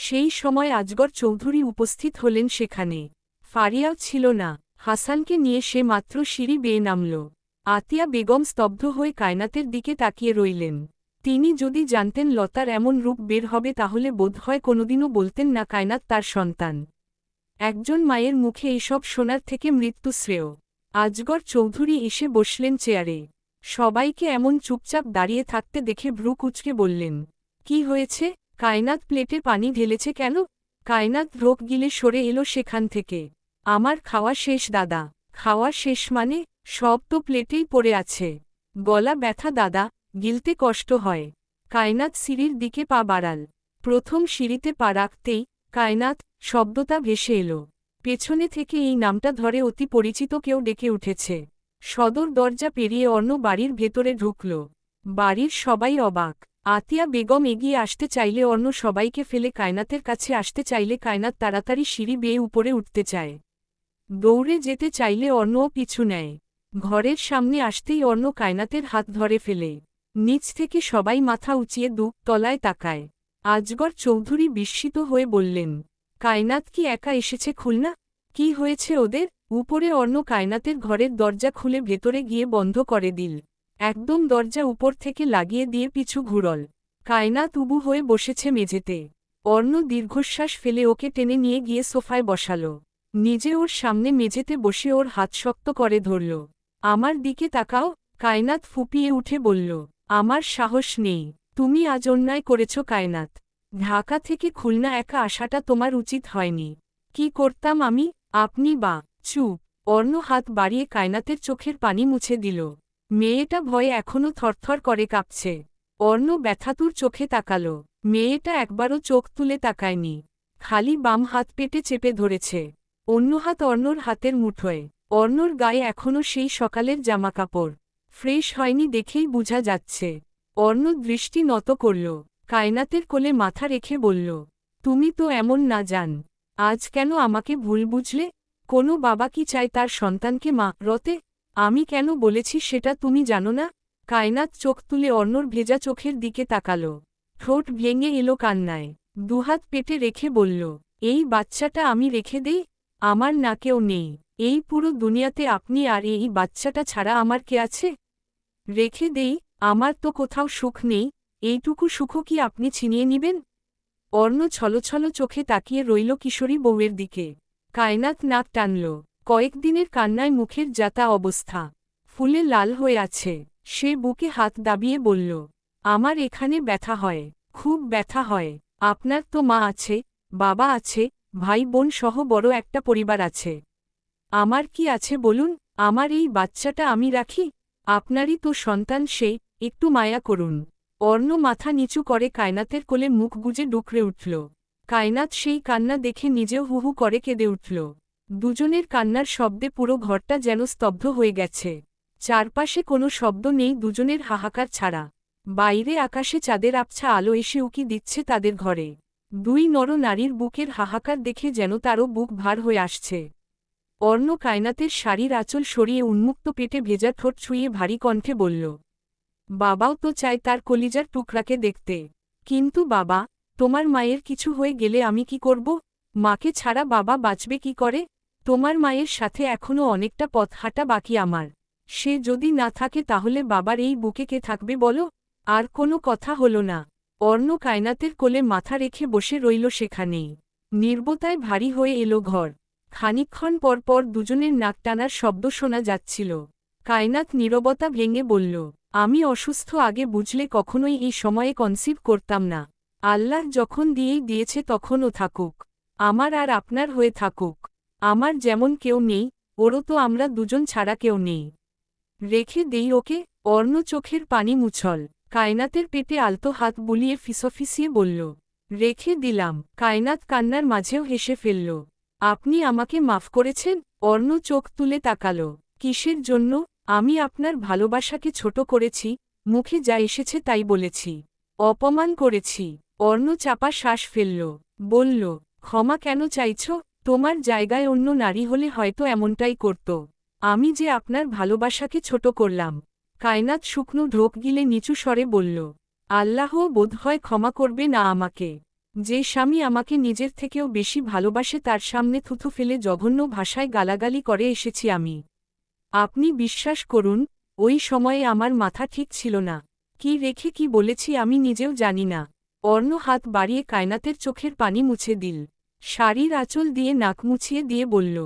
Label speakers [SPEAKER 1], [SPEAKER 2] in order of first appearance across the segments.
[SPEAKER 1] সেই সময় আজগর চৌধুরী উপস্থিত হলেন সেখানে। ফারিয়াও ছিল না। হাসানকে নিয়ে সে মাত্র সিঁড়ি বেয়ে নামল। আতিয়া বেগম স্তব্ধ হয়ে কায়নাতের দিকে তাকিয়ে রইলেন। তিনি যদি জানতেন লতার এমন রূপ বের হবে তাহলে বোধহয় কোনোদিনও বলতেন না কায়নাত তার সন্তান। একজন মায়ের মুখে এসব শোনার থেকে মৃত্যু শ্রেয়। আজগর চৌধুরী এসে বসলেন চেয়ারে। সবাইকে এমন চুপচাপ দাঁড়িয়ে থাকতে দেখে ভ্রু কুঁচকে বললেন, কি হয়েছে? কায়নাত প্লেটে পানি ঢেলেছে কেন? কায়নাত ঢোক গিলে সরে এলো সেখান থেকে। আমার খাওয়া শেষ দাদা। খাওয়া শেষ মানে? সব তো প্লেটেই পড়ে আছে। গলা ব্যথা দাদা, গিলতে কষ্ট হয়। কায়নাত সিঁড়ির দিকে পা বাড়াল। প্রথম সিঁড়িতে পা রাখতেই কায়নাত শব্দটা ভেসে এলো। পেছনে থেকে এই নামটা ধরে অতি পরিচিত কেউ ডেকে উঠেছে। সদর দরজা পেরিয়ে অন্য বাড়ির ভেতরে ঢুকল। বাড়ির সবাই অবাক। আতিয়া বেগম এগিয়ে আসতে চাইলে অন্য সবাইকে ফেলে কায়নাতের কাছে আসতে চাইলে কায়নাত তাড়াতাড়ি সিঁড়ি বেয়ে উপরে উঠতে চায়। দৌড়ে যেতে চাইলে অন্যও পিছু নেয়। ঘরের সামনে আসতেই অন্য কায়নাতের হাত ধরে ফেলে। নিচ থেকে সবাই মাথা উঁচিয়ে তলায় তাকায়। আজগর চৌধুরী বিস্মিত হয়ে বললেন, কায়নাত কি একা এসেছে খুলনা? কি হয়েছে ওদের? উপরে অন্য কায়নাতের ঘরের দরজা খুলে ভেতরে গিয়ে বন্ধ করে দিল। একদম দরজা উপর থেকে লাগিয়ে দিয়ে পিছু ঘুরল। কায়নাত উবু হয়ে বসেছে মেঝেতে। অর্ণ দীর্ঘশ্বাস ফেলে ওকে টেনে নিয়ে গিয়ে সোফায় বসাল। নিজে ওর সামনে মেঝেতে বসে ওর হাত শক্ত করে ধরল। আমার দিকে তাকাও। কায়নাত ফুপিয়ে উঠে বলল, আমার সাহস নেই। তুমি আজ অন্যায় করেছ কায়নাত। ঢাকা থেকে খুলনা একা আসাটা তোমার উচিত হয়নি। কি করতাম আমি? আপনি চুপ। অর্ণ হাত বাড়িয়ে কায়নাতের চোখের পানি মুছে দিল। মেয়েটা ভয়ে এখনও থরথর করে কাঁপছে। অর্ণ ব্যথাতুর চোখে তাকাল। মেয়েটা একবারও চোখ তুলে তাকায়নি। খালি বাম হাত পেটে চেপে ধরেছে। অন্য হাত অর্ণর হাতের মুঠোয়। অর্ণর গায়ে এখনও সেই সকালের জামাকাপড়। ফ্রেশ হয়নি দেখেই বোঝা যাচ্ছে। অর্ণ দৃষ্টি নত করল। কায়নাতের কোলে মাথা রেখে বলল, তুমি তো এমন না জান। আজ কেন আমাকে ভুল বুঝলে? কোনো বাবা কি চায় তার সন্তানকে রতে? আমি কেন বলেছি সেটা তুমি জানো না? কায়নাত চোখ তুলে অর্ণর ভেজা চোখের দিকে তাকাল। ঠোঁট ভেঙে এলো কান্নায়। দুহাত পেটে রেখে বলল, এই বাচ্চাটা আমি রেখে দেই? আমার না কেউ নেই। এই পুরো দুনিয়াতে আপনি আর এই বাচ্চাটা ছাড়া আমার কে আছে? রেখে দেই? আমার তো কোথাও সুখ নেই। এইটুকু সুখও কি আপনি ছিনিয়ে নিবেন? অর্ণ ছলছল চোখে তাকিয়ে রইল কিশোরী বউয়ের দিকে। কায়নাত নাক টানল। কয়েকদিনের কান্নায় মুখের যাতা অবস্থা। ফুলে লাল হয়ে আছে। সে বুকে হাত দাবিয়ে বলল, আমার এখানে ব্যথা হয়, খুব ব্যথা হয়। আপনার তো মা আছে, বাবা আছে, ভাই বোন সহ বড় একটা পরিবার আছে। আমার কি আছে বলুন? আমার এই বাচ্চাটা আমি রাখি। আপনারই তো সন্তান সে, একটু মায়া করুন। অর্ণ মাথা নিচু করে কায়নাতের কোলে মুখ গুজে ডুকরে উঠল। কায়নাত সেই কান্না দেখে নিজেও হুহু করে কেঁদে উঠল। দুজনের কান্নার শব্দে পুরো ঘরটা যেন স্তব্ধ হয়ে গেছে। চারপাশে কোনো শব্দ নেই দুজনের হাহাকার ছাড়া। বাইরে আকাশে চাঁদের আবছা আলো এসে উকি দিচ্ছে তাদের ঘরে। দুই নরনারীর বুকের হাহাকার দেখে যেন তারও বুক ভার হয়ে আসছে। অর্ণ কায়নাতের শাড়ির আঁচল সরিয়ে উন্মুক্ত পেটে ভেজা ঠোঁট ছুঁয়ে ভারী কণ্ঠে বলল, বাবাও তো চায় তার কলিজার টুকরাকে দেখতে। কিন্তু বাবা, তোমার মায়ের কিছু হয়ে গেলে আমি কি করব? মাকে ছাড়া বাবা বাঁচবে কি করে? তোমার মায়ের সাথে এখনও অনেকটা পথ হাঁটা বাকি আমার। সে যদি না থাকে তাহলে বাবার এই বুকে কে থাকবে বলো? আর কোনো কথা হলো না। অর্ণ কায়নাতের কোলে মাথা রেখে বসে রইল সেখানেই। নীরবতায় ভারী হয়ে এলো ঘর। খানিকক্ষণ পরপর দুজনের নাক টানার শব্দ শোনা যাচ্ছিল। কায়নাত নীরবতা ভেঙে বলল, আমি অসুস্থ আগে বুঝলে কখনোই এই সময়ে কনসিভ করতাম না। আল্লাহ যখন দিয়েছে তখনও থাকুক। আমার আর আপনার হয়ে থাকুক। আমার যেমন কেউ নেই, ওরও তো আমরা দুজন ছাড়া কেউ নেই। রেখে দেই ওকে। অর্ণ চোখের পানি মুছল। কায়নাতের পেটে আলতো হাত বুলিয়ে ফিসফিসিয়ে বলল, রেখে দিলাম। কায়নাত কান্নার মাঝেও হেসে ফেলল। আপনি আমাকে মাফ করেছেন? অর্ণ চোখ তুলে তাকাল। কিসের জন্য? আমি আপনার ভালোবাসাকে ছোট করেছি, মুখে যা এসেছে তাই বলেছি, অপমান করেছি। অর্ণ চাপা শ্বাস ফেলল। বলল, ক্ষমা কেন চাইছ? তোমার জায়গায় অন্য নারী হলে হয়তো এমনটাই করত। আমি যে আপনার ভালোবাসাকে ছোট করলাম। কায়নাত শুকনো ঢোক গিলে নিচু স্বরে বলল, আল্লাহ বোধহয় ক্ষমা করবে না আমাকে। যে স্বামী আমাকে নিজের থেকেও বেশি ভালোবাসে তার সামনে থুথু ফেলে জঘন্য ভাষায় গালাগালি করে এসেছি আমি। আপনি বিশ্বাস করুন, ওই সময়ে আমার মাথা ঠিক ছিল না। কি রেখে কি বলেছি আমি নিজেও জানি না। অর্ণ হাত বাড়িয়ে কায়নাতের চোখের পানি মুছে দিল। শাড়ির আঁচল দিয়ে নাক মুছিয়ে দিয়ে বলল,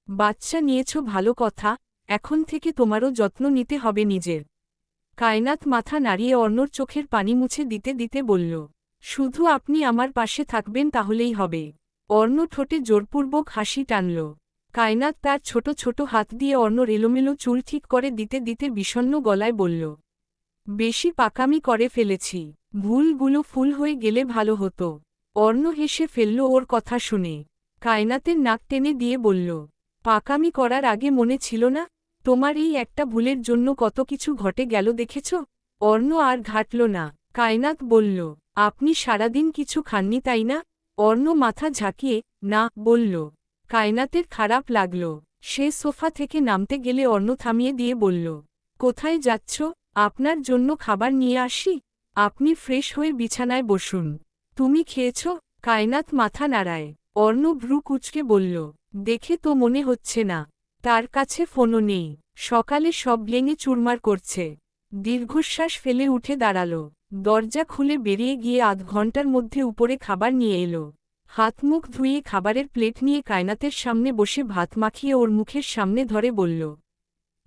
[SPEAKER 1] বাচ্চা নিয়েছ ভালো কথা, এখন থেকে তোমারও যত্ন নিতে হবে নিজের। কায়নাত মাথা নাড়িয়ে অর্ণর চোখের পানি মুছে দিতে দিতে বলল, শুধু আপনি আমার পাশে থাকবেন তাহলেই হবে। অর্ণ ঠোঁটে জোরপূর্বক হাসি টানল। কায়নাত তার ছোট ছোট হাত দিয়ে অর্ণর এলোমেলো চুল ঠিক করে দিতে দিতে বিষণ্ণ গলায় বলল, বেশি পাকামি করে ফেলেছি, ভুলগুলো ফুল হয়ে গেলে ভালো হতো। অর্ণ হেসে ফেলল ওর কথা শুনে। কায়নাতের নাক টেনে দিয়ে বলল, পাকামি করার আগে মনে ছিল না? তোমার এই একটা ভুলের জন্য কত কিছু ঘটে গেল দেখেছ? অর্ণ আর ঘাটল না। কায়নাত বলল, আপনি সারাদিন কিছু খাননি তাই না? অর্ণ মাথা ঝাঁকিয়ে না বলল। কায়নাতের খারাপ লাগল। সে সোফা থেকে নামতে গেলে অর্ণ থামিয়ে দিয়ে বলল, কোথায় যাচ্ছ? আপনার জন্য খাবার নিয়ে আসি? আপনি ফ্রেশ হয়ে বিছানায় বসুন। তুমি খেয়েছ? কায়নাত মাথা নাড়ায়। অর্ণ ভ্রু কুঁচকে বলল, দেখে তো মনে হচ্ছে না। তার কাছে ফোনও নেই। সকালে সব ভেঙে চুরমার করছে। দীর্ঘশ্বাস ফেলে উঠে দাঁড়াল। দরজা খুলে বেরিয়ে গিয়ে আধ ঘন্টার মধ্যে উপরে খাবার নিয়ে এলো। হাত মুখ ধুয়ে খাবারের প্লেট নিয়ে কায়নাতের সামনে বসে ভাত মাখিয়ে ওর মুখের সামনে ধরে বলল,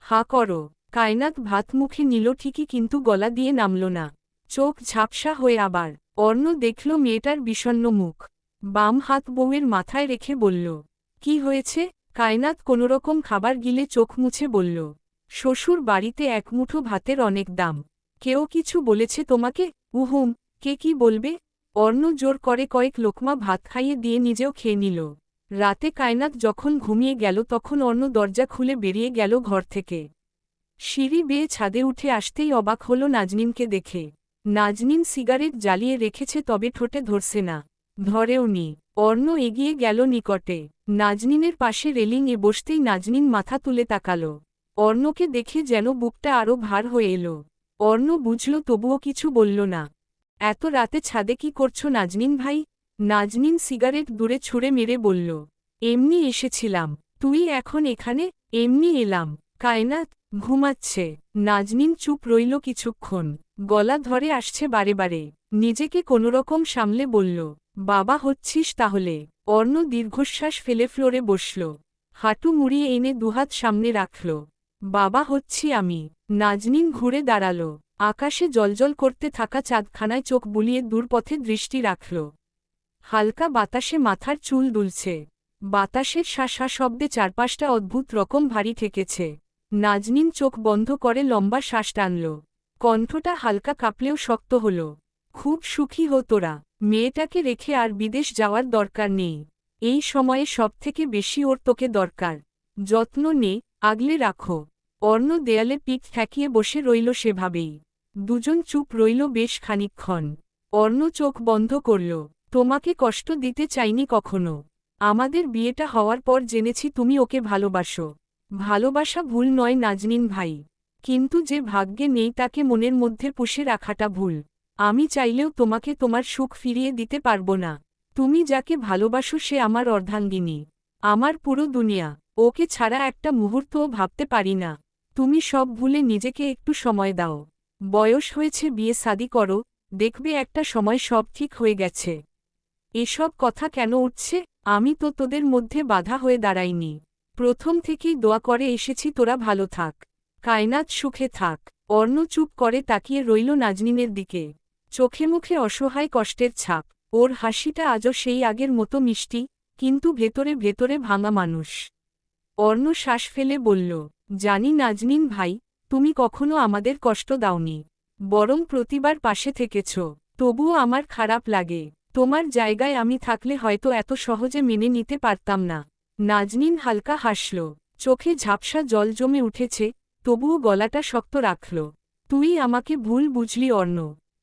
[SPEAKER 1] হা করো। কায়নাত ভাত মুখে নিল ঠিকই কিন্তু গলা দিয়ে নামল না। চোখ ঝাপসা হয়ে আবার। অর্ণ দেখল মেয়েটার বিষণ্ণ মুখ। বাম হাত বউয়ের মাথায় রেখে বলল, কি হয়েছে? কায়নাত কোনোরকম খাবার গিলে চোখ মুছে বলল, শ্বশুর বাড়িতে এক মুঠো ভাতের অনেক দাম। কেউ কিছু বলেছে তোমাকে? উহুম, কে কি বলবে? অর্ণ জোর করে কয়েক লোকমা ভাত খাইয়ে দিয়ে নিজেও খেয়ে নিল। রাতে কায়নাত যখন ঘুমিয়ে গেল তখন অর্ণ দরজা খুলে বেরিয়ে গেল ঘর থেকে। সিঁড়ি বেয়ে ছাদে উঠে আসতেই অবাক হল নাজনীনকে দেখে। নাজনীন সিগারেট জ্বালিয়ে রেখেছে তবে ঠোঁটে ধরছে না। ধরেও নি। অর্ণ এগিয়ে গেল নিকটে। নাজনীনের পাশে রেলিং এ বসতেই নাজনীন মাথা তুলে তাকাল। অর্ণকে দেখে যেন বুকটা আরও ভার হয়ে এলো। অর্ণ বুঝল তবুও কিছু বলল না। এত রাতে ছাদে কি করছো নাজনীন ভাই? নাজনীন সিগারেট দূরে ছুঁড়ে মেরে বলল, এমনি এসেছিলাম। তুই এখন এখানে? এমনি এলাম। কায়নাত ঘুমাচ্ছে। নাজনীন চুপ রইল কিছুক্ষণ। গলা ধরে আসছে বারে বারে। নিজেকে কোনোরকম সামলে বলল, বাবা হচ্ছিস তাহলে? অর্ণ দীর্ঘশ্বাস ফেলে ফ্লোরে বসল। হাঁটু মুড়িয়ে এনে দুহাত সামনে রাখল। বাবা হচ্ছি আমি। নাজনীন ঘুরে দাঁড়াল। আকাশে জ্বলজ্বল করতে থাকা চাঁদখানায় চোখ বুলিয়ে দূরপথে দৃষ্টি রাখল। হালকা বাতাসে মাথার চুল দুলছে। বাতাসের শাঁসা শব্দে চারপাশটা অদ্ভুত রকম ভারী ঠেকেছে। নাজনীন চোখ বন্ধ করে লম্বা শ্বাস টানল। কণ্ঠটা হালকা কাঁপলেও শক্ত হল। খুব সুখী হো তোরা। মেয়েটাকে রেখে আর বিদেশ যাওয়ার দরকার নেই। এই সময়ে সবথেকে বেশি ওর তোকে দরকার। যত্ন নে, আগলে রাখো। অর্ণ দেয়ালে পিঠ ঠেকিয়ে বসে রইল সেভাবেই। দুজন চুপ রইল বেশ খানিকক্ষণ। অর্ণ চোখ বন্ধ করল। তোমাকে কষ্ট দিতে চাইনি কখনো। আমাদের বিয়েটা হওয়ার পর জেনেছি তুমি ওকে ভালোবাসো। ভালোবাসা ভুল নয় নাজনীন ভাই। কিন্তু যে ভাগ্যে নেই তাকে মনের মধ্যে পুষে রাখাটা ভুল। আমি চাইলেও তোমাকে তোমার সুখ ফিরিয়ে দিতে পারবো না। তুমি যাকে ভালোবাসো সে আমার অর্ধাঙ্গিনী। আমার পুরো দুনিয়া। ওকে ছাড়া একটা মুহূর্তও ভাবতে পারি না। তুমি সব ভুলে নিজেকে একটু সময় দাও। বয়স হয়েছে, বিয়ে শাদি করো, দেখবে একটা সময় সব ঠিক হয়ে গেছে। এসব কথা কেন উঠছে? আমি তো তোদের মধ্যে বাধা হয়ে দাঁড়াইনি। প্রথম থেকেই দোয়া করে এসেছি তোরা ভালো থাক। কায়নাত সুখে থাক। অর্ণ চুপ করে তাকিয়ে রইল নাজনীনের দিকে। চোখে মুখে অসহায় কষ্টের ছাপ। ওর হাসিটা আজও সেই আগের মতো মিষ্টি, কিন্তু ভেতরে ভেতরে ভাঙা মানুষ। অর্ণ শ্বাস ফেলে বলল, জানি নাজনীন ভাই, তুমি কখনো আমাদের কষ্ট দাওনি। বরং প্রতিবার পাশে থেকেছ। তবুও আমার খারাপ লাগে। তোমার জায়গায় আমি থাকলে হয়তো এত সহজে মেনে নিতে পারতাম না। নাজনীন হালকা হাসল। চোখে ঝাপসা জল জমে উঠেছে, তবুও গলাটা শক্ত রাখল। তুই আমাকে ভুল বুঝলি অর্ণ।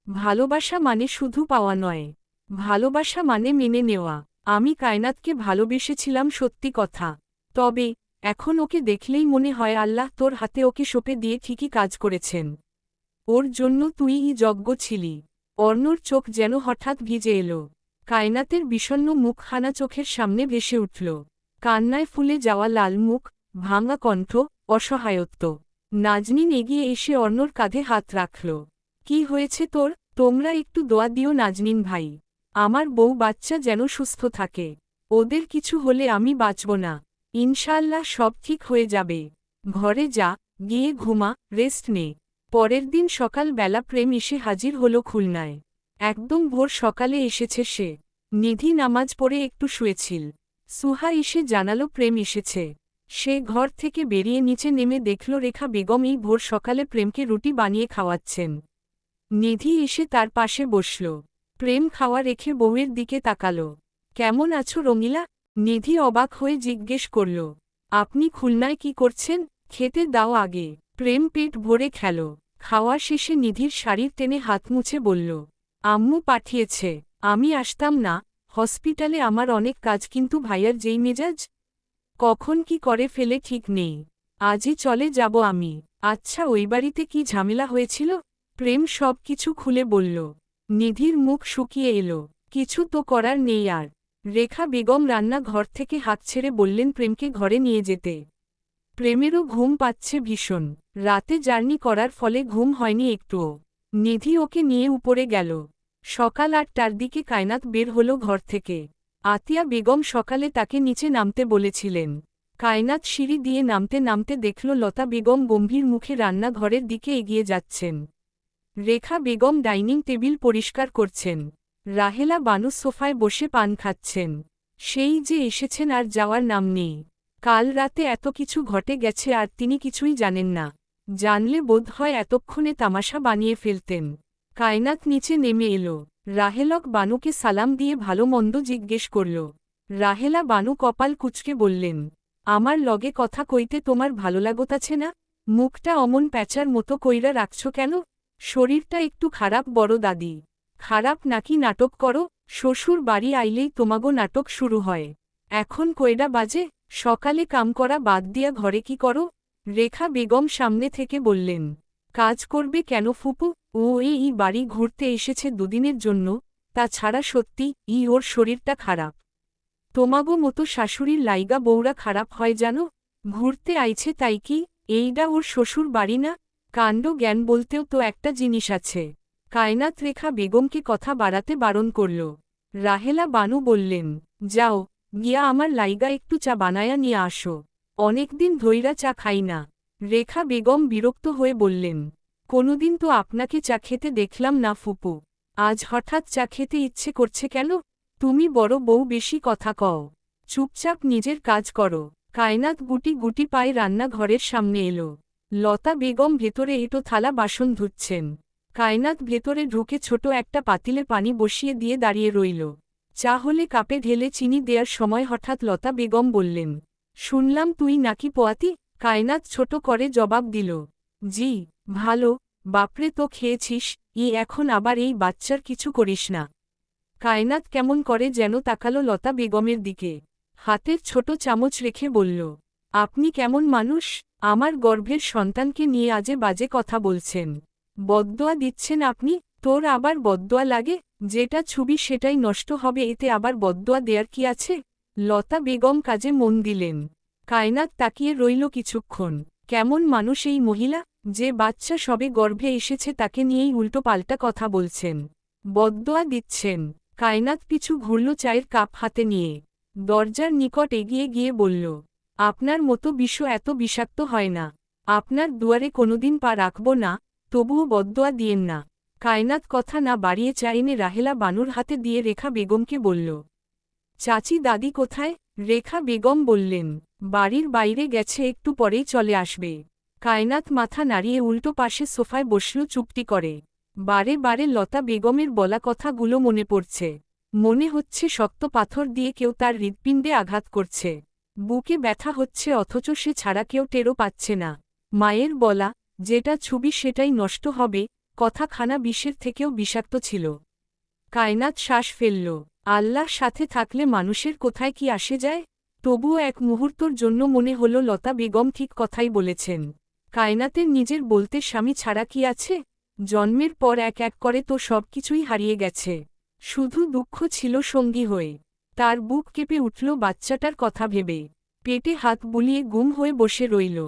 [SPEAKER 1] ভালোবাসা মানে শুধু পাওয়া নয়। ভালোবাসা মানে মেনে নেওয়া। আমি কায়নাতকে ভালোবেসেছিলাম সত্যি কথা। তবে এখন ওকে দেখলেই মনে হয় আল্লাহ তোর হাতে ওকে সঁপে দিয়ে ঠিকই কাজ করেছেন। ওর জন্য তুইই যজ্ঞ ছিলি। অর্ণর চোখ যেন হঠাৎ ভিজে এলো। কায়নাতের বিষণ্ণ মুখখানা চোখের সামনে ভেসে উঠল। কান্নায় ফুলে যাওয়া লাল মুখ, ভাঙা কণ্ঠ, অসহায়ত্ব। নাজনীন এগিয়ে এসে অর্ণর কাঁধে হাত রাখল। কি হয়েছে তোর? তোমরা একটু দোয়া দিও নাজনীন ভাই। আমার বউ বাচ্চা যেন সুস্থ থাকে। ওদের কিছু হলে আমি বাঁচব না। ইনশাআল্লাহ সব ঠিক হয়ে যাবে। ঘরে যা, গিয়ে ঘুমা, রেস্ট নে। পরের দিন সকাল বেলা প্রেম এসে হাজির হল খুলনায়। একদম ভোর সকালে এসেছে সে। নিধি নামাজ পড়ে একটু শুয়েছিল। সুহা এসে জানালো প্রেম এসেছে। সে ঘর থেকে বেরিয়ে নিচে নেমে দেখল রেখা বেগম এই ভোর সকালে প্রেমকে রুটি বানিয়ে খাওয়াচ্ছেন। নিধি এসে তার পাশে বসল। প্রেম খাওয়া রেখে বউয়ের দিকে তাকাল। কেমন আছো রঙিলা? নিধি অবাক হয়ে জিজ্ঞেস করল। আপনি খুলনায় কি করছেন? খেতে দাও আগে। প্রেম পেট ভরে খেল। খাওয়া শেষে নিধির শাড়ির টেনে হাত মুছে বলল, আম্মু পাঠিয়েছে। আমি আসতাম না, হসপিটালে আমার অনেক কাজ, কিন্তু ভাইয়ার যেই মেজাজ, কখন কি করে ফেলে ঠিক নেই। আজই চলে যাব আমি। আচ্ছা, ওই বাড়িতে কি ঝামেলা হয়েছিল? প্রেম সব কিছু খুলে বলল। নিধির মুখ শুকিয়ে এলো। কিছু তো করার নেই আর। রেখা বেগম রান্না ঘর থেকে হাত ছেড়ে বললেন প্রেমকে ঘরে নিয়ে যেতে। প্রেমেরও ঘুম পাচ্ছে ভীষণ। রাতে জার্নি করার ফলে ঘুম হয়নি একটুও। নিধি ওকে নিয়ে উপরে গেল। সকাল ৮টার দিকে কায়নাত বের হল ঘর থেকে। আতিয়া বেগম সকালে তাকে নিচে নামতে বলেছিলেন। কায়নাত সিঁড়ি দিয়ে নামতে নামতে দেখল লতা বেগম গম্ভীর মুখে রান্নাঘরের দিকে এগিয়ে যাচ্ছেন। রেখা বেগম ডাইনিং টেবিল পরিষ্কার করছেন। রাহেলা বানু সোফায় বসে পান খাচ্ছেন। সেই যে এসেছেন আর যাওয়ার নাম নেই। কাল রাতে এত কিছু ঘটে গেছে আর তিনি কিছুই জানেন না। জানলে বোধহয় এতক্ষণে তামাশা বানিয়ে ফেলতেন। কায়নাত নিচে নেমে এলো। রাহেলক বানুকে সালাম দিয়ে ভালো মন্দ জিজ্ঞেস করল। রাহেলা বানু কপাল কুঁচকে বললেন, আমার লগে কথা কইতে তোমার ভালো লাগতাছে না? মুখটা অমন প্যাঁচার মতো কইরা রাখছ কেন? শরীরটা একটু খারাপ বড় দাদি। খারাপ নাকি নাটক করো? শ্বশুর বাড়ি আইলেই তোমাগো নাটক শুরু হয়। এখন কয়টা বাজে? সকালে কাম করা বাদ দিয়া ঘরে কি করো? রেখা বেগম সামনে থেকে বললেন, কাজ করবে কেন ফুপু? ও এই বাড়ি ঘুরতে এসেছে দুদিনের জন্য, তাছাড়া সত্যি ওর শরীরটা খারাপ। তোমাগো মতো শাশুড়ির লাইগা বউরা খারাপ হয় জানো? ঘুরতে আইছে তাই কি? এইডা ওর শ্বশুর বাড়ি না? কাণ্ড জ্ঞান বলতেও তো একটা জিনিস আছে। কায়নাত রেখা বেগমকে কথা বাড়াতে বারণ করল। রাহেলা বানু বললেন, যাও, গিয়া আমার লাইগা একটু চা বানায়া নিয়ে আসো। অনেকদিন ধইরা চা খাই না। রেখা বেগম বিরক্ত হয়ে বললেন, কোনোদিন তো আপনাকে চা খেতে দেখলাম না ফুপু। আজ হঠাৎ চা খেতে ইচ্ছে করছে কেন? তুমি বড় বউ, বেশি কথা কও। চুপচাপ নিজের কাজ করো। কায়নাত গুটি গুটি পায়ে রান্নাঘরের সামনে এলো। লতা বেগম ভেতরে এঁটো থালা বাসন ধুচ্ছেন। কায়নাত ভেতরে ঢুকে ছোট একটা পাতিলে পানি বসিয়ে দিয়ে দাঁড়িয়ে রইল। চা হলে কাপে ঢেলে চিনি দেওয়ার সময় হঠাৎ লতা বেগম বললেন, শুনলাম তুই নাকি পোয়াতি? কায়নাত ছোট করে জবাব দিল, জি। ভালো, বাপরে তো খেয়েছিস। এখন আবার এই বাচ্চার কিছু করিস না। কায়নাত কেমন করে যেন তাকালো লতা বেগমের দিকে। হাতের ছোট চামচ রেখে বলল, আপনি কেমন মানুষ? আমার গর্ভের সন্তানকে নিয়ে আজে বাজে কথা বলছেন। বদদোয়া দিচ্ছেন আপনি? তোর আবার বদদোয়া লাগে? যেটা ছবি সেটাই নষ্ট হবে, এতে আবার বদদোয়া দেয়ার কি আছে? লতা বেগম কাজে মন দিলেন। কায়নাত তাকিয়ে রইল কিছুক্ষণ। কেমন মানুষ এই মহিলা, যে বাচ্চা সবে গর্ভে এসেছে তাকে নিয়েই উল্টো পাল্টা কথা বলছেন, বদদোয়া দিচ্ছেন। কায়নাত পিছু ঘুরল চায়ের কাপ হাতে নিয়ে। দরজার নিকট এগিয়ে গিয়ে বলল, আপনার মতো বিষ এত বিষাক্ত হয় না। আপনার দুয়ারে কোনোদিন পা রাখব না, তবুও বদদোয়া দিয়েন না। কায়নাত কথা না বাড়িয়ে চা এনে রাহেলা বানুর হাতে দিয়ে রেখা বেগমকে বলল, চাচি দাদি কোথায়? রেখা বেগম বললেন, বাড়ির বাইরে গেছে, একটু পরেই চলে আসবে। কায়নাত মাথা নাড়িয়ে উল্টো পাশে সোফায় বসল চুপটি করে। বারে বারে লতা বেগমের বলা কথাগুলো মনে পড়ছে। মনে হচ্ছে শক্ত পাথর দিয়ে কেউ তার হৃৎপিণ্ডে আঘাত করছে। বুকে ব্যথা হচ্ছে, অথচ সে ছাড়া কেউ টেরও পাচ্ছে না। মায়ের বলা, যেটা ছবি সেটাই নষ্ট হবে, কথাখানা বিষের থেকেও বিষাক্ত ছিল। কায়নাত শ্বাস ফেলল। আল্লাহ সাথে থাকলে মানুষের কোথায় কি আসে যায়? তবুও এক মুহূর্তর জন্য মনে হল লতা বেগম ঠিক কথাই বলেছেন। কায়নাতের নিজের বলতে স্বামী ছাড়া কি আছে? জন্মের পর এক এক করে তো সব কিছুই হারিয়ে গেছে। শুধু দুঃখ ছিল সঙ্গী হয়ে। তার বুক কেঁপে উঠল বাচ্চাটার কথা ভেবে। পেটে হাত বুলিয়ে গুম হয়ে বসে রইল।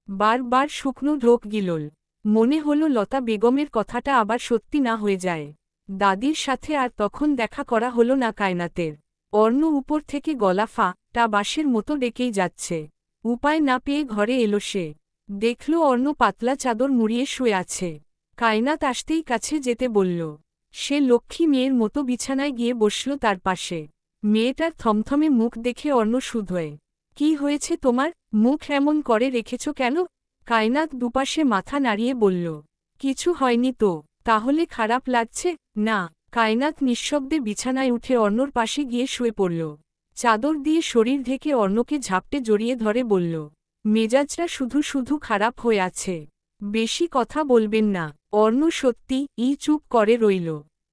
[SPEAKER 1] বারবার শুকনো ঢোক গিলল। মনে হল লতা বেগমের কথাটা আবার সত্যি না হয়ে যায়। দাদির সাথে আর তখন দেখা করা হলো না কায়নাতের। অর্ণ উপর থেকে গলা টা বাঁশের মতো ডেকেই যাচ্ছে। উপায় না পেয়ে ঘরে এলো সে। দেখল অর্ণ পাতলা চাদর মুড়িয়ে শুয়ে আছে। কায়নাত আসতেই কাছে যেতে বলল। সে লক্ষ্মী মেয়ের মতো বিছানায় গিয়ে বসল তার পাশে। মেয়েটার থমথমে মুখ দেখে অর্ণ শুধোয়। কি হয়েছে তোমার, মুখ এমন করে রেখেছ কেন? কায়নাত দুপাশে মাথা নাড়িয়ে বলল। কিছু হয়নি তো। তাহলে খারাপ লাগছে? না। কায়নাত নিঃশব্দে বিছানায় উঠে অর্ণর পাশে গিয়ে শুয়ে পড়ল। চাদর দিয়ে শরীর ঢেকে অর্ণকে ঝাপটে জড়িয়ে ধরে বলল। মেজাজটা শুধু শুধু খারাপ হয়ে আছে। বেশি কথা বলবেন না। অর্ণ সত্যি চুপ করে রইল।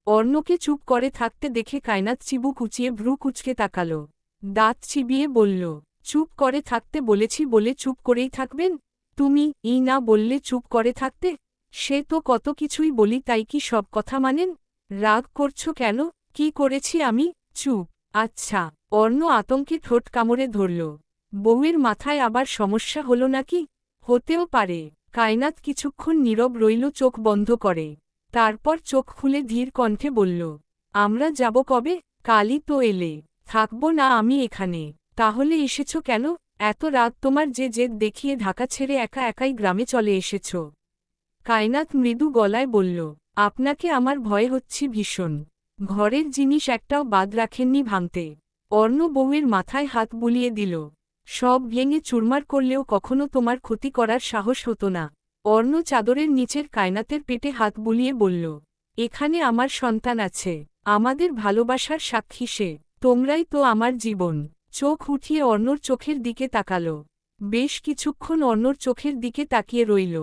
[SPEAKER 1] অর্ণকে চুপ করে থাকতে দেখে কায়নাত চিবু কুচিয়ে ভ্রু কুচকে তাকাল। দাঁত চিবিয়ে বলল। চুপ করে থাকতে বলেছি বলে চুপ করেই থাকবেন? তুমি না বললে চুপ করে থাকতে? সে তো কত কিছুই বলি, তাই কি সব কথা মানেন? রাগ করছো কেন? কি করেছি আমি? চুপ। আচ্ছা। অর্ণ আতঙ্কে ঠোঁট কামড়ে ধরল। বউয়ের মাথায় আবার সমস্যা হলো নাকি? হতেও পারে। কায়নাত কিছুক্ষণ নীরব রইল চোখ বন্ধ করে। তারপর চোখ খুলে ধীর কণ্ঠে বলল। আমরা যাব কবে? কালই তো এলে। থাকব না আমি এখানে। তাহলে এসেছ কেন? এত রাত তোমার যে জেদ দেখিয়ে ঢাকা ছেড়ে একা একাই গ্রামে চলে এসেছ। কায়নাত মৃদু গলায় বলল। আপনাকে আমার ভয় হচ্ছে ভীষণ। ঘরের জিনিস একটাও বাদ রাখেননি ভাঙতে। অর্ণ বউয়ের মাথায় হাত বুলিয়ে দিল। সব ভেঙে চুরমার করলেও কখনো তোমার ক্ষতি করার সাহস হতো না। অর্ণ চাদরের নিচের কায়নাতের পেটে হাত বুলিয়ে বলল। এখানে আমার সন্তান আছে। আমাদের ভালোবাসার সাক্ষী সে। তোমরাই তো আমার জীবন। চোখ উঠিয়ে অর্ণর চোখের দিকে তাকাল। বেশ কিছুক্ষণ অর্ণর চোখের দিকে তাকিয়ে রইল।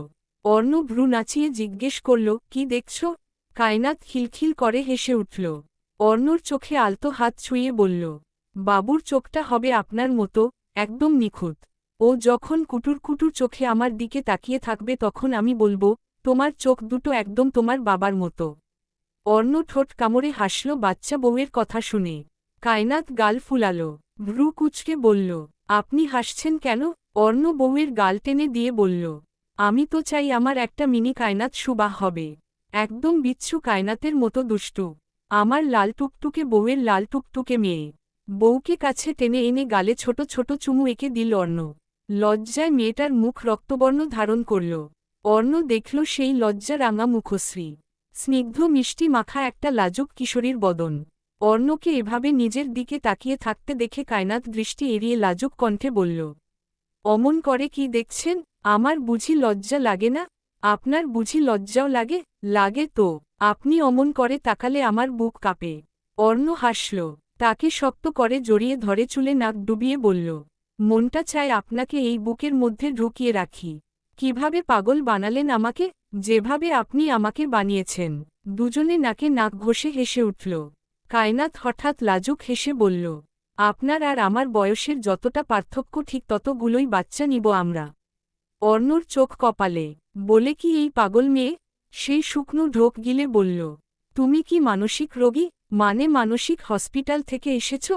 [SPEAKER 1] অর্ণ ভ্রু নাচিয়ে জিজ্ঞেস করল, কি দেখছ? কায়নাত খিলখিল করে হেসে উঠল। অর্ণর চোখে আলতো হাত ছুঁয়ে বলল। বাবুর চোখটা হবে আপনার মতো, একদম নিখুঁত। ও যখন কুটুর কুটুর চোখে আমার দিকে তাকিয়ে থাকবে তখন আমি বলবো, তোমার চোখ দুটো একদম তোমার বাবার মতো। অর্ণ ঠোঁট কামড়ে হাসল বাচ্চা বউয়ের কথা শুনে। কায়নাত গাল ফুলাল। ভ্রু কুচকে বলল। আপনি হাসছেন কেন? অর্ণ বউয়ের গাল টেনে দিয়ে বলল। আমি তো চাই আমার একটা মিনি কায়নাত সুবাহ হবে। একদম বিচ্ছু কায়নাতের মতো দুষ্টু। আমার লাল টুকটুকে বউয়ের লাল টুকটুকে মেয়ে। বউকে কাছে টেনে এনে গালে ছোট ছোট চুমু এঁকে দিল অর্ণ। লজ্জায় মেয়েটার মুখ রক্তবর্ণ ধারণ করল। অর্ণ দেখল সেই লজ্জা রাঙা মুখশ্রী। স্নিগ্ধ মিষ্টি মাখা একটা লাজুক কিশোরীর বদন। অর্ণকে এভাবে নিজের দিকে তাকিয়ে থাকতে দেখে কায়নাত দৃষ্টি এড়িয়ে লাজুক কণ্ঠে বলল। অমন করে কি দেখছেন? আমার বুঝি লজ্জা লাগে না? আপনার বুঝি লজ্জাও লাগে? লাগে তো। আপনি অমন করে তাকালে আমার বুক কাঁপে। অর্ণ হাসল। তাকে শক্ত করে জড়িয়ে ধরে চুলে নাক ডুবিয়ে বলল। মনটা চায় আপনাকে এই বুকের মধ্যে ঢুকিয়ে রাখি। কিভাবে পাগল বানালেন আমাকে? যেভাবে আপনি আমাকে বানিয়েছেন। দুজনে নাকে নাক ঘষে হেসে উঠল। কায়নাত হঠাৎ লাজুক হেসে বলল। আপনার আর আমার বয়সের যতটা পার্থক্য ঠিক ততগুলোই বাচ্চা নিব আমরা। অর্ণর চোখ কপালে। বলে কি এই পাগল মেয়ে? সেই শুকনো ঢোক গিলে বলল। তুমি কি মানসিক রোগী? মানে মানসিক হসপিটাল থেকে এসেছ?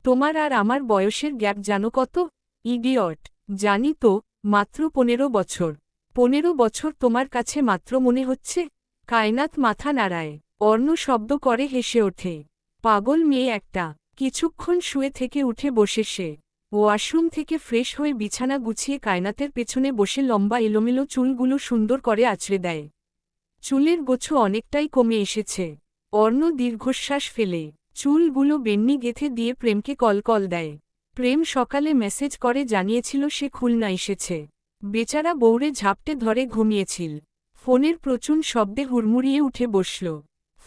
[SPEAKER 1] তোমার আর আমার বয়সের গ্যাপ জানো কত? ইডিয়ট। জানি তো, মাত্র 15 বছর। 15 বছর তোমার কাছে মাত্র মনে হচ্ছে? কায়নাত মাথা নাড়ায়। অর্ণ শব্দ করে হেসে ওঠে। পাগল মেয়ে একটা। কিছুক্ষণ শুয়ে থেকে উঠে বসে সে। ওয়াশরুম থেকে ফ্রেশ হয়ে বিছানা গুছিয়ে কায়নাতের পেছনে বসে লম্বা এলোমেলো চুলগুলো সুন্দর করে আঁচড়ে দেয়। চুলের গোছু অনেকটাই কমে এসেছে। অর্ণ দীর্ঘশ্বাস ফেলে চুলগুলো বেন্নি গেঁথে দিয়ে প্রেমকে কল দেয়। প্রেম সকালে মেসেজ করে জানিয়েছিল সে খুলনা এসেছে। বেচারা বউরে ঝাপটে ধরে ঘুমিয়েছিল। ফোনের প্রচুর শব্দে হুড়মুড়িয়ে উঠে বসল।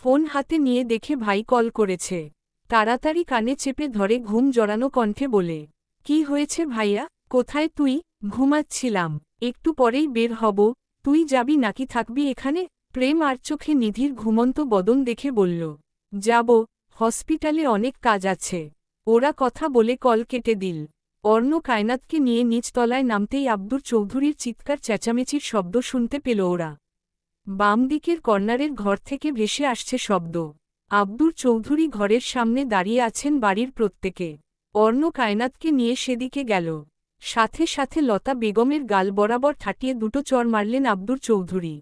[SPEAKER 1] ফোন হাতে নিয়ে দেখে ভাই কল করেছে। তাড়াতাড়ি কানে চেপে ধরে ঘুম জড়ানো কণ্ঠে বলে। কি হয়েছে ভাইয়া? কোথায় তুই? ঘুমাচ্ছিলাম। একটু পরেই বের হব। তুই যাবি নাকি থাকবি এখানে? প্রেম আর চোখে নিধির ঘুমন্ত বদন দেখে বলল। যাব। হসপিটালে অনেক কাজ আছে। ওরা কথা বলে কল কেটে দিল। অর্ণ কায়নাতকে নিয়ে নিচতলায় নামতেই আব্দুর চৌধুরীর চিৎকার চেঁচামেচির শব্দ শুনতে পেল ওরা। বাম দিকের কর্নারের ঘর থেকে ভেসে আসছে শব্দ। আব্দুর চৌধুরী ঘরের সামনে দাঁড়িয়ে আছেন বাড়ির প্রত্যেকে। অর্ণ কায়নাতকে নিয়ে সেদিকে গেল। সাথে সাথে লতা বেগমের গাল বরাবর ঠাটিয়ে দুটো চড় মারলেন আব্দুর চৌধুরী।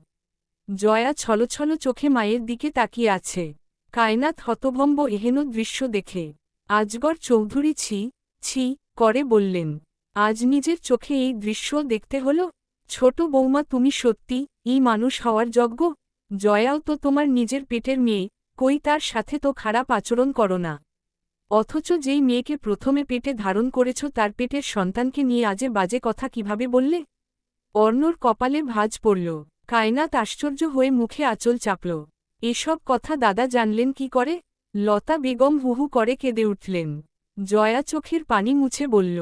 [SPEAKER 1] জয়া ছলছল চোখে মায়ের দিকে তাকিয়ে আছে। কায়নাত হতভম্ব এহেন দৃশ্য দেখে। আজগর চৌধুরী ছি ছি করে বললেন, আজ নিজের চোখে এই দৃশ্য দেখতে হলো? ছোট বৌমা, তুমি সত্যি মানুষ হওয়ার যোগ্য? জয়াও তো তোমার নিজের পেটের মেয়ে, কই তার সাথে তো খারাপ আচরণ করো না। অথচ যেই মেয়েকে প্রথমে পেটে ধারণ করেছ তার পেটের সন্তানকে নিয়ে আজে বাজে কথা কিভাবে বললে? অর্ণর কপালে ভাঁজ পড়ল। কায়নাত আশ্চর্য হয়ে মুখে আঁচল চাপল। এসব কথা দাদা জানলেন কি করে? লতা বেগম হুহু করে কেঁদে উঠলেন। জয়া চোখের পানি মুছে বলল,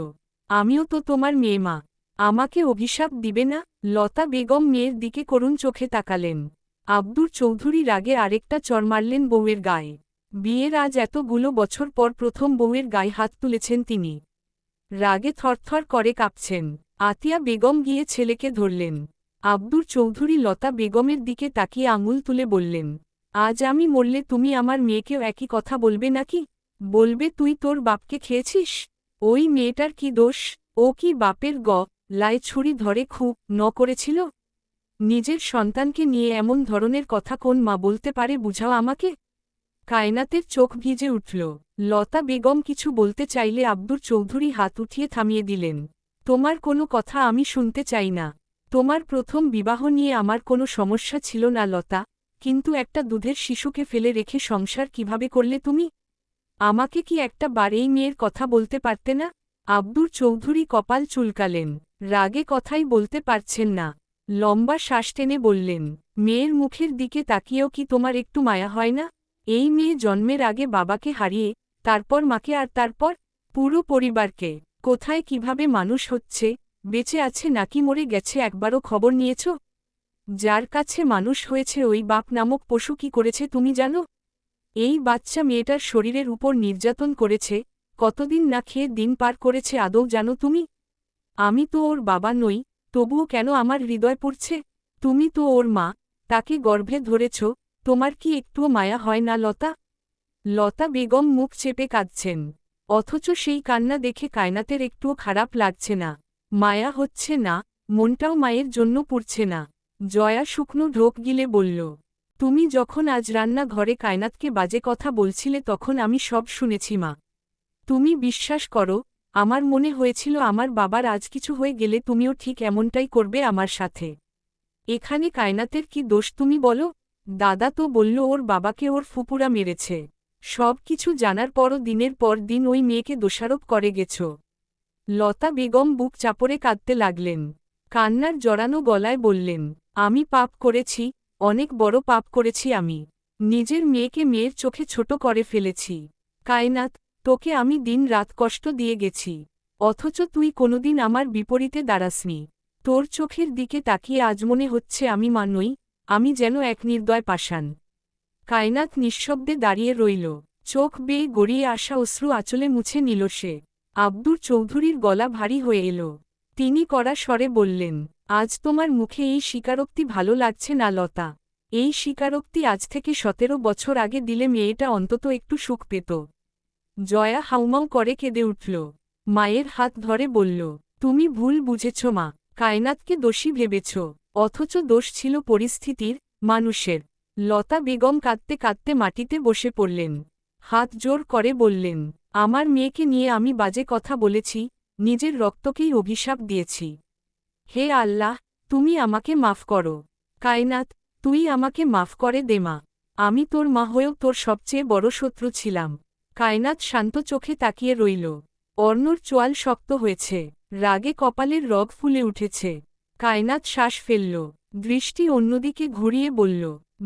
[SPEAKER 1] আমিও তো তোমার মেয়ে মা, আমাকে অভিশাপ দিবে না? লতা বেগম মেয়ের দিকে করুণ চোখে তাকালেন। আব্দুর চৌধুরী রাগে আরেকটা চড় মারলেন বউয়ের গায়ে। বিয়ের আজ এতগুলো বছর পর প্রথম বউয়ের গায়ে হাত তুলেছেন তিনি। রাগে থরথর করে কাঁপছেন। আতিয়া বেগম গিয়ে ছেলেকে ধরলেন। আব্দুর চৌধুরী লতা বেগমের দিকে তাকিয়ে আঙুল তুলে বললেন, আজ আমি মরলে তুমি আমার মেয়েকেও একই কথা বলবে নাকি? বলবে তুই তোর বাপকে খেয়েছিস? ওই মেয়েটার কি দোষ? ও কি বাপের লায় ছুরি ধরে খুব করেছিল? নিজের সন্তানকে নিয়ে এমন ধরনের কথা কোন মা বলতে পারে বুঝাও আমাকে? কায়নাতের চোখ ভিজে উঠল। লতা বেগম কিছু বলতে চাইলে আব্দুর চৌধুরী হাত উঠিয়ে থামিয়ে দিলেন। তোমার কোনো কথা আমি শুনতে চাই না। তোমার প্রথম বিবাহ নিয়ে আমার কোনো সমস্যা ছিল না লতা, কিন্তু একটা দুধের শিশুকে ফেলে রেখে সংসার কিভাবে করলে তুমি? আমাকে কি একটা বার এই মেয়ের কথা বলতে পারতে না? আব্দুর চৌধুরী কপাল চুলকালেন। রাগে কথাই বলতে পারছেন না। লম্বা শ্বাস টেনে বললেন, মেয়ের মুখের দিকে তাকিয়েও কি তোমার একটু মায়া হয় না? এই মেয়ে জন্মের আগে বাবাকে হারিয়ে, তারপর মাকে, আর তারপর পুরো পরিবারকে। কোথায় কিভাবে মানুষ হচ্ছে, বেঁচে আছে নাকি মরে গেছে একবারও খবর নিয়েছ? যার কাছে মানুষ হয়েছে ওই বাপ নামক পশু কি করেছে তুমি জানো? এই বাচ্চা মেয়েটার শরীরের উপর নির্যাতন করেছে, কতদিন না খেয়ে দিন পার করেছে আদৌ জানো তুমি? আমি তো ওর বাবা নই, তবুও কেন আমার হৃদয় পড়ছে? তুমি তো ওর মা, তাকে গর্ভে ধরেছ, তোমার কি একটুও মায়া হয় না লতা? লতা বেগম মুখ চেপে কাঁদছেন। অথচ সেই কান্না দেখে কায়নাতের একটুও খারাপ লাগছে না। মায়া হচ্ছে না, মনটাও মায়ের জন্য পুড়ছে না। জয়া শুকনো ঢোক গিলে বলল, তুমি যখন আজ রান্না ঘরে কায়নাতকে বাজে কথা বলছিলে তখন আমি সব শুনেছি মা। তুমি বিশ্বাস করো, আমার মনে হয়েছিল আমার বাবার আজ কিছু হয়ে গেলে তুমিও ঠিক এমনটাই করবে আমার সাথে। এখানে কায়নাতের কি দোষ তুমি বলো? দাদা তো বলল ওর বাবাকে ওর ফুপুরা মেরেছে। সব কিছু জানার পরও দিনের পর দিন ওই মেয়েকে দোষারোপ করে গেছ। লতা বেগম বুক চাপড়ে কাঁদতে লাগলেন। কান্নার জড়ানো গলায় বললেন, আমি পাপ করেছি, অনেক বড় পাপ করেছি আমি। নিজের মেয়েকে মেয়ের চোখে ছোট করে ফেলেছি। কায়নাত, তোকে আমি দিন রাত কষ্ট দিয়ে গেছি, অথচ তুই কোনোদিন আমার বিপরীতে দাঁড়াসনি। তোর চোখের দিকে তাকিয়ে আজ মনে হচ্ছে আমি মা নই, আমি যেন এক নির্দয় পাষাণ। কায়নাত নিঃশব্দে দাঁড়িয়ে রইল। চোখ বেয়ে গড়িয়ে আসা অশ্রু আঁচলে মুছে নিল সে। আব্দুর চৌধুরীর গলা ভারী হয়ে এল। তিনি কড়া স্বরে বললেন, আজ তোমার মুখে এই স্বীকারোক্তি ভালো লাগছে না লতা। এই স্বীকারোক্তি আজ থেকে 17 বছর আগে দিলে মেয়েটা অন্তত একটু সুখ পেত। জয়া হাউমাউ করে কেঁদে উঠল। মায়ের হাত ধরে বলল, তুমি ভুল বুঝেছ মা, কায়নাতকে দোষী ভেবেছ, অথচ দোষ ছিল পরিস্থিতির, মানুষের। লতা বেগম কাঁদতে কাঁদতে মাটিতে বসে পড়লেন। হাত জোর করে বললেন, আমার মেয়েকে নিয়ে আমি বাজে কথা বলেছি, নিজের রক্তকেই অভিশাপ দিয়েছি। হে আল্লাহ, তুমি আমাকে মাফ করো। কায়নাত, তুই আমাকে মাফ করে দে মা। আমি তোর মা হয়েও তোর সবচেয়ে বড় শত্রু ছিলাম। কায়নাত শান্ত চোখে তাকিয়ে রইল। অর্ণর চোয়াল শক্ত হয়েছে, রাগে কপালের রগ ফুলে উঠেছে। কায়নাত শ্বাস ফেলল, দৃষ্টি অন্যদিকে ঘুরিয়ে বলল,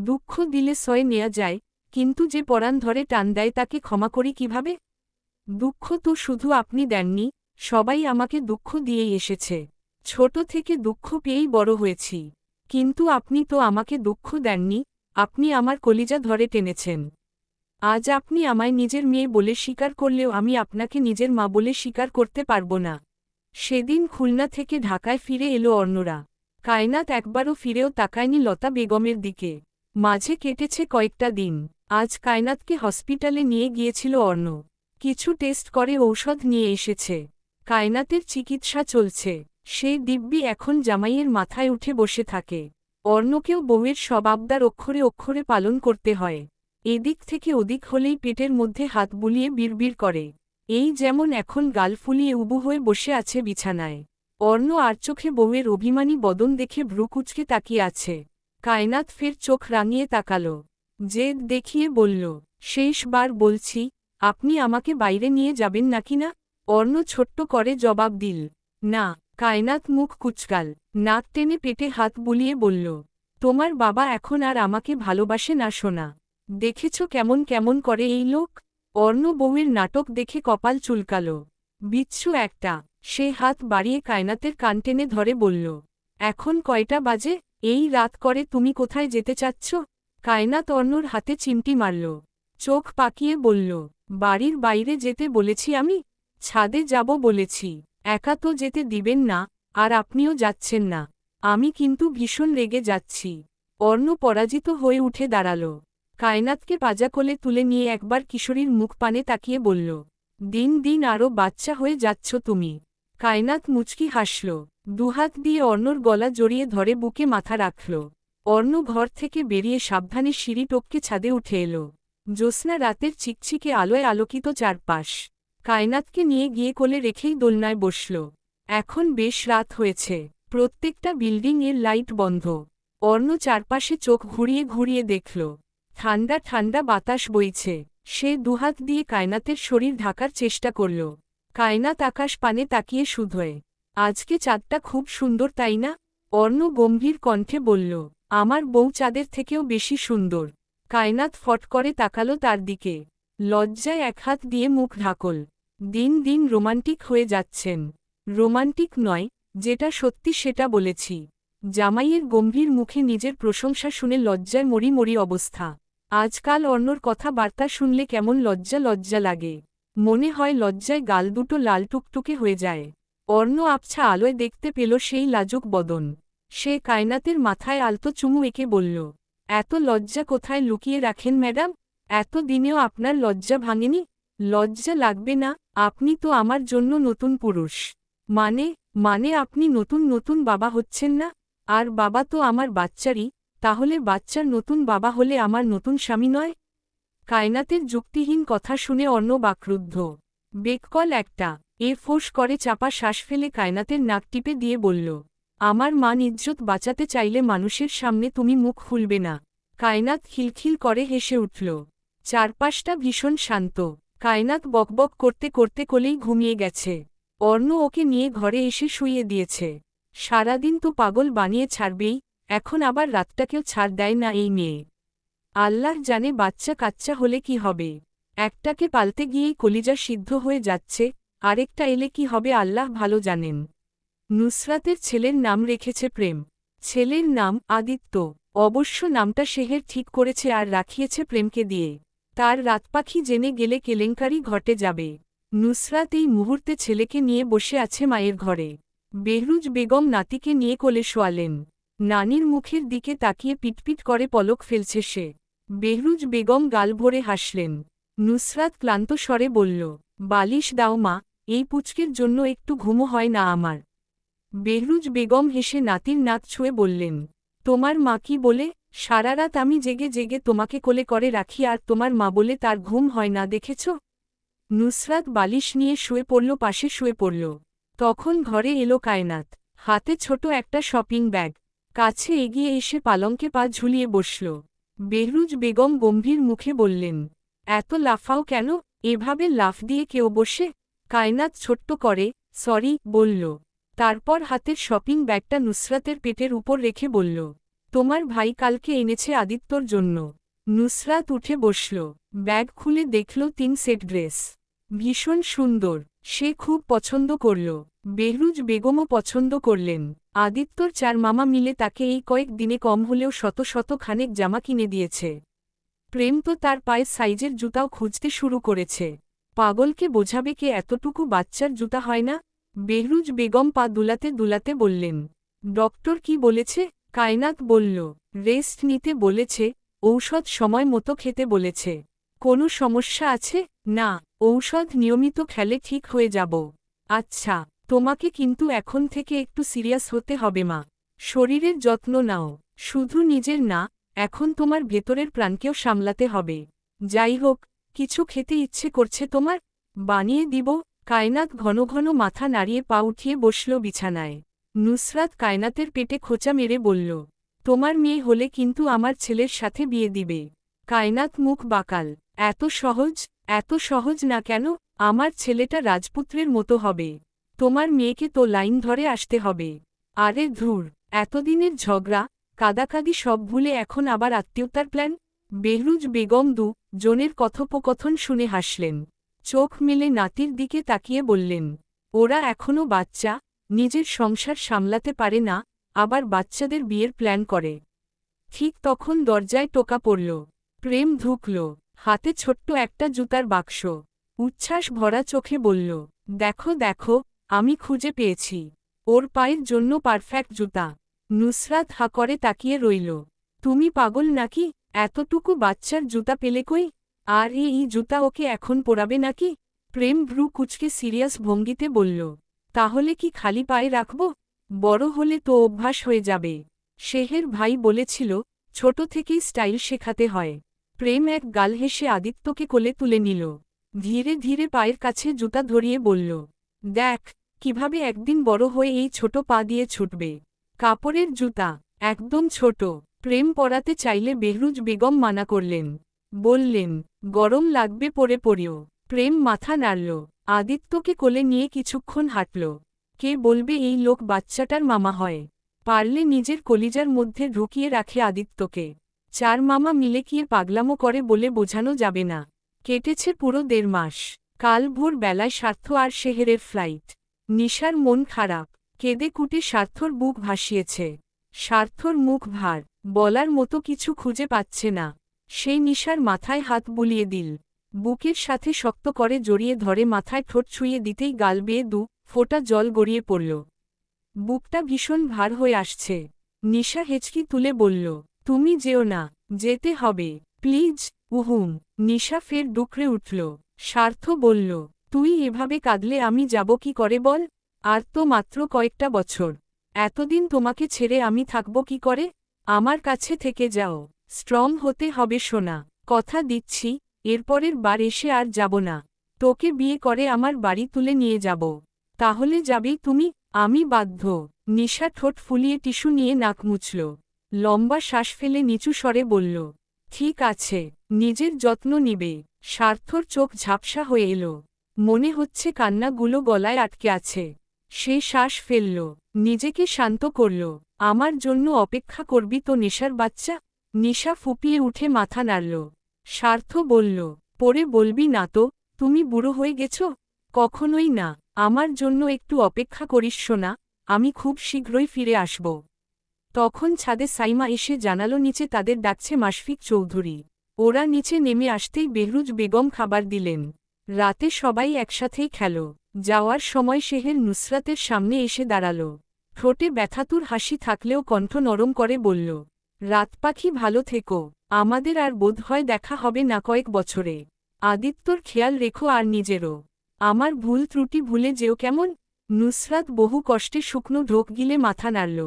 [SPEAKER 1] দুঃখ দিলে সয়ে নেয়া যায়, কিন্তু যে পরাণ ধরে টান দেয় তাকে ক্ষমা করি কিভাবে? দুঃখ তো শুধু আপনি দেননি, সবাই আমাকে দুঃখ দিয়েই এসেছে। ছোট থেকে দুঃখ পেয়েই বড় হয়েছি। কিন্তু আপনি তো আমাকে দুঃখ দেননি, আপনি আমার কলিজা ধরে টেনেছেন। আজ আপনি আমায় নিজের মেয়ে বলে স্বীকার করলেও আমি আপনাকে নিজের মা বলে স্বীকার করতে পারব না। সেদিন খুলনা থেকে ঢাকায় ফিরে এলো অর্ণরা। কায়নাত একবারও ফিরেও তাকায়নি লতা বেগমের দিকে। মাঝে কেটেছে কয়েকটা দিন। আজ কায়নাতকে হসপিটালে নিয়ে গিয়েছিল অর্ণ। কিছু টেস্ট করে ঔষধ নিয়ে এসেছে। কায়নাতের চিকিৎসা চলছে। সেই দিব্যি এখন জামাইয়ের মাথায় উঠে বসে থাকে। অর্ণকেও বউয়ের সব আবদার অক্ষরে অক্ষরে পালন করতে হয়। এদিক থেকে ওদিক হলেই পেটের মধ্যে হাত বুলিয়ে বিড়বিড় করে। এই যেমন এখন গাল ফুলিয়ে উবু হয়ে বসে আছে বিছানায়। অর্ণ আর চোখে বউয়ের অভিমানী বদন দেখে ভ্রু কুঁচকে তাকিয়ে আছে। কায়নাত ফের চোখ রাঙিয়ে তাকালো। জেদ দেখিয়ে বলল, শেষবার বলছি, আপনি আমাকে বাইরে নিয়ে যাবেন নাকি না? অর্ণ ছোট্ট করে জবাব দিল, না। কায়নাত মুখ কুচকাল, নাক টেনে পেটে হাত বুলিয়ে বলল, তোমার বাবা এখন আর আমাকে ভালোবাসে না সোনা। দেখেছ কেমন কেমন করে এই লোক? অর্ণ বউয়ের নাটক দেখে কপাল চুলকাল। বিচ্ছু একটা। সে হাত বাড়িয়ে কায়নাতের কান টেনে ধরে বলল, এখন কয়টা বাজে? এই রাত করে তুমি কোথায় যেতে চাচ্ছ? কায়নাত অর্ণর হাতে চিমটি মারল। চোখ পাকিয়ে বলল, বাড়ির বাইরে যেতে বলেছি আমি? ছাদে যাব বলেছি। একা তো যেতে দিবেন না, আর আপনিও যাচ্ছেন না। আমি কিন্তু ভীষণ রেগে যাচ্ছি। অর্ণ পরাজিত হয়ে উঠে দাঁড়াল। কায়নাতকে পাজাকোলে তুলে নিয়ে একবার কিশোরীর মুখ পানে তাকিয়ে বলল, দিন দিন আরও বাচ্চা হয়ে যাচ্ছ তুমি। কায়নাত মুচকি হাসল। দুহাত দিয়ে অর্ণর গলা জড়িয়ে ধরে বুকে মাথা রাখল। অর্ণ ঘর থেকে বেরিয়ে সাবধানে সিঁড়ি টপকে ছাদে উঠে এলো। জ্যোৎস্না রাতের চিকচিকে আলোয় আলোকিত চারপাশ। কায়নাতকে নিয়ে গিয়ে কোলে রেখেই দোলনায় বসল। এখন বেশ রাত হয়েছে। প্রত্যেকটা বিল্ডিং এর লাইট বন্ধ। অর্ণ চারপাশে চোখ ঘুরিয়ে ঘুরিয়ে দেখল। ঠান্ডা ঠান্ডা বাতাস বইছে। সে দুহাত দিয়ে কায়নাতের শরীর ঢাকার চেষ্টা করল। কায়নাত আকাশ পানে তাকিয়ে শুধোয়, আজকে চাঁদটা খুব সুন্দর তাই না? অর্ণ গম্ভীর কণ্ঠে বলল, আমার বউ চাঁদের থেকেও বেশি সুন্দর। কায়নাত ফট করে তাকালো তার দিকে। লজ্জায় এক হাত দিয়ে মুখ ঢাকল। দিন দিন রোমান্টিক হয়ে যাচ্ছেন। রোমান্টিক নয়, যেটা সত্যি সেটা বলেছি। জামাইয়ের গম্ভীর মুখে নিজের প্রশংসা শুনে লজ্জায় মরি মরি অবস্থা। আজকাল অর্ণর কথা বার্তা শুনলে কেমন লজ্জা লজ্জা লাগে। মনে হয় লজ্জায় গাল দুটো লাল টুকটুকে হয়ে যায়। অর্ণ আবছা আলোয় দেখতে পেল সেই লাজুক বদন। সে কায়নাতের মাথায় আলতো চুমু এঁকে বলল, এত লজ্জা কোথায় লুকিয়ে রাখেন ম্যাডাম? এত দিনেও আপনার লজ্জা ভাঙেনি? লজ্জা লাগবে না, আপনি তো আমার জন্য নতুন পুরুষ। মানে আপনি নতুন নতুন বাবা হচ্ছেন না? আর বাবা তো আমার বাচ্চারই, তাহলে বাচ্চার নতুন বাবা হলে আমার নতুন স্বামী নয়? কায়নাতের যুক্তিহীন কথা শুনে অর্ণ বাকরুদ্ধ। বেককল একটা। ফোঁস করে চাপা শ্বাস ফেলে কায়নাতের নাক টিপে দিয়ে বলল, আমার মান ইজ্জত বাঁচাতে চাইলে মানুষের সামনে তুমি মুখ খুলবে না। কায়নাত খিলখিল করে হেসে উঠল। চারপাশটা ভীষণ শান্ত। কায়নাত বকবক করতে করতে কোলেই ঘুমিয়ে গেছে। অর্ণ ওকে নিয়ে ঘরে এসে শুইয়ে দিয়েছে। সারাদিন তো পাগল বানিয়ে ছাড়বেই, এখন আবার রাতটাকেও ছাড় দেয় না এই মেয়ে। আল্লাহ জানে বাচ্চা কাচ্চা হলে কি হবে। একটাকে পালতে গিয়েই কলিজা সিদ্ধ হয়ে যাচ্ছে, আরেকটা এলে কি হবে আল্লাহ ভালো জানেন। নুসরাতের ছেলের নাম রেখেছে প্রেম। ছেলের নাম আদিত্য। অবশ্য নামটা শেহের ঠিক করেছে আর রাখিয়েছে প্রেমকে দিয়ে। তার রাতপাখি জেনে গেলে কেলেঙ্কারি ঘটে যাবে। নুসরাত এই মুহূর্তে ছেলেকে নিয়ে বসে আছে মায়ের ঘরে। বেহরুজ বেগম নাতিকে নিয়ে কোলে শোয়ালেন। নানির মুখের দিকে তাকিয়ে পিটপিট করে পলক ফেলছে সে। বেহরুজ বেগম গাল ভরে হাসলেন। নুসরাত ক্লান্ত স্বরে বলল, বালিশ দাও মা, এই পুচকের জন্য একটু ঘুমো হয় না আমার। বেহরুজ বেগম হেসে নাতির নাক ছুঁয়ে বললেন, তোমার মা কি বলে? সারা রাত আমি জেগে জেগে তোমাকে কোলে করে রাখি আর তোমার মা বলে তার ঘুম হয় না দেখেছ? নুসরাত বালিশ নিয়ে শুয়ে পড়ল, পাশে শুয়ে পড়ল। তখন ঘরে এলো কায়নাত। হাতে ছোট একটা শপিং ব্যাগ। কাছে এগিয়ে এসে পালঙ্কে পা ঝুলিয়ে বসল। বেহরুজ বেগম গম্ভীর মুখে বললেন, এত লাফাও কেন? এভাবে লাফ দিয়ে কেউ বসে? কায়নাত ছোট্ট করে সরি বলল। তারপর হাতের শপিং ব্যাগটা নুসরাতের পেটের উপর রেখে বলল, তোমার ভাই কালকে এনেছে আদিত্যর জন্য। নুসরাত উঠে বসল। ব্যাগ খুলে দেখল 3 সেট ড্রেস। ভীষণ সুন্দর। সে খুব পছন্দ করল। বেহরুজ বেগমও পছন্দ করলেন। আদিত্যর 4 মামা মিলে তাকে এই কয়েক দিনে কম হলেও শত শত খানেক জামা কিনে দিয়েছে। প্রেম তো তার পায়ের সাইজের জুতাও খুঁজতে শুরু করেছে। পাগলকে বোঝাবে কে এতটুকু বাচ্চার জুতা হয় না? বেহরুজ বেগম পা দুলাতে দুলাতে বললেন, ডক্টর কি বলেছে? কায়নাত বলল, রেস্ট নিতে বলেছে, ঔষধ সময় মতো খেতে বলেছে। কোনো সমস্যা আছে? না, ঔষধ নিয়মিত খেলে ঠিক হয়ে যাব। আচ্ছা, তোমাকে কিন্তু এখন থেকে একটু সিরিয়াস হতে হবে মা। শরীরের যত্ন নাও, শুধু নিজের না, এখন তোমার ভেতরের প্রাণকেও সামলাতে হবে। যাই হোক, কিছু খেতে ইচ্ছে করছে তোমার? বানিয়ে দিব। কায়নাত ঘন ঘন মাথা নাড়িয়ে পা উঠিয়ে বসল বিছানায়। নুসরাত কায়নাতের পেটে খোঁচা মেরে বলল, তোমার মেয়ে হলে কিন্তু আমার ছেলের সাথে বিয়ে দিবে। কায়নাত মুখ বাঁকাল, এত সহজ না কেন? আমার ছেলেটা রাজপুত্রের মতো হবে। তোমার মেয়েকে তো লাইন ধরে আসতে হবে। আরে ধুর, এতদিনের ঝগড়া কাদাকাদি সব ভুলে এখন আবার আত্মীয়তার প্ল্যান? বেহরুজ বেগম জনের কথোপকথন শুনে হাসলেন। চোখ মেলে নাতির দিকে তাকিয়ে বললেন, ওরা এখনও বাচ্চা, নিজের সংসার সামলাতে পারে না, আবার বাচ্চাদের বিয়ের প্ল্যান করে। ঠিক তখন দরজায় টোকা পড়ল। প্রেম ঢুকল, হাতে ছোট্ট একটা জুতার বাক্স। উচ্ছ্বাস ভরা চোখে বলল, দেখো দেখো, আমি খুঁজে পেয়েছি। ওর পায়ের জন্য পারফেক্ট জুতা। নুসরাত হা করে তাকিয়ে রইল। তুমি পাগল নাকি? এতটুকু বাচ্চার জুতা পেলে কই? আর এই জুতা ওকে এখন পরাবে নাকি? প্রেম ভ্রু কুচকে সিরিয়াস ভঙ্গিতে বলল, তাহলে কি খালি পায়ে রাখব? বড় হলে তো অভ্যাস হয়ে যাবে। শেহের ভাই বলেছিল, ছোট থেকেই স্টাইল শেখাতে হয়। প্রেম এক গাল হেসে আদিত্যকে কোলে তুলে নিল। ধীরে ধীরে পায়ের কাছে জুতা ধরিয়ে বলল, দেখ কিভাবে একদিন বড় হয়ে এই ছোট পা দিয়ে ছুটবে। কাপড়ের জুতা, একদম ছোট। প্রেম পরাতে চাইলে বেহরুজ বেগম মানা করলেন। বললেন, গরম লাগবে পরে পরেও। প্রেম মাথা নাড়ল, আদিত্যকে কোলে নিয়ে কিছুক্ষণ হাঁটল। কে বলবে এই লোক বাচ্চাটার মামা হয়? পারলে নিজের কলিজার মধ্যে ঢুকিয়ে রাখে আদিত্যকে। চার মামা মিলে কি পাগলামো করে বলে বোঝানো যাবে না। কেটেছে পুরো 1.5 মাস। কাল ভোর বেলায় স্বার্থ আর শেহেরের ফ্লাইট। নিশার মন খারাপ, কেঁদে কুটে স্বার্থর বুক ভাসিয়েছে। স্বার্থর মুখ ভার, বলার মতো কিছু খুঁজে পাচ্ছে না। সেই নিশার মাথায় হাত বুলিয়ে দিল। বুকের সাথে শক্ত করে জড়িয়ে ধরে মাথায় ঠোঁট ছুঁয়ে দিতেই গাল বেয়ে ফোঁটা জল গড়িয়ে পড়ল। বুকটা ভীষণ ভার হয়ে আসছে। নিশা হেঁচকি তুলে বলল, তুমি যেও না। যেতে হবে প্লিজ। উহুম। নিশা ফের ডুকরে উঠল। স্বার্থ বলল, তুই এভাবে কাঁদলে আমি যাব কি করে বল? আর তো মাত্র কয়েকটা বছর। এতদিন তোমাকে ছেড়ে আমি থাকব কি করে? আমার কাছে থেকে যাও। স্ট্রং হতে হবে সোনা। কথা দিচ্ছি, এরপরের বার এসে আর যাব না। তোকে বিয়ে করে আমার বাড়ি তুলে নিয়ে যাব। তাহলে যাবেই তুমি? আমি বাধ্য। নিশা ঠোঁট ফুলিয়ে টিস্যু নিয়ে নাক মুছল। লম্বা শ্বাস ফেলে নিচু স্বরে বলল, ঠিক আছে, নিজের যত্ন নিবে। স্বার্থর চোখ ঝাপসা হয়ে এলো। মনে হচ্ছে কান্নাগুলো গলায় আটকে আছে। সে শ্বাস ফেলল, নিজেকে শান্ত করল। আমার জন্য অপেক্ষা করবি তো নেশার বাচ্চা? নিশা ফুপিয়ে উঠে মাথা নাড়ল। স্বার্থ বলল, পরে বলবি না তো, তুমি বুড়ো হয়ে গেছ? কখনোই না। আমার জন্য একটু অপেক্ষা করিস সোনা, আমি খুব শীঘ্রই ফিরে আসব। তখন ছাদে সাইমা এসে জানালো নিচে তাদের ডাকছে মাশফিক চৌধুরী। ওরা নিচে নেমে আসতেই বেহরুজ বেগম খাবার দিলেন। রাতে সবাই একসাথেই খেল। যাওয়ার সময় শেহের নুসরাতের সামনে এসে দাঁড়াল। ঠোঁটে ব্যথাতুর হাসি থাকলেও কণ্ঠ নরম করে বলল, রাত পাখি ভালো থেকো, আমাদের আর বোধহয় দেখা হবে না কয়েক বছরে। আদিত্যর খেয়াল রেখো আর নিজেরও। আমার ভুল ত্রুটি ভুলে যেও কেমন? নুসরাত বহু কষ্টে শুকনো ঢোক গিলে মাথা নাড়ল।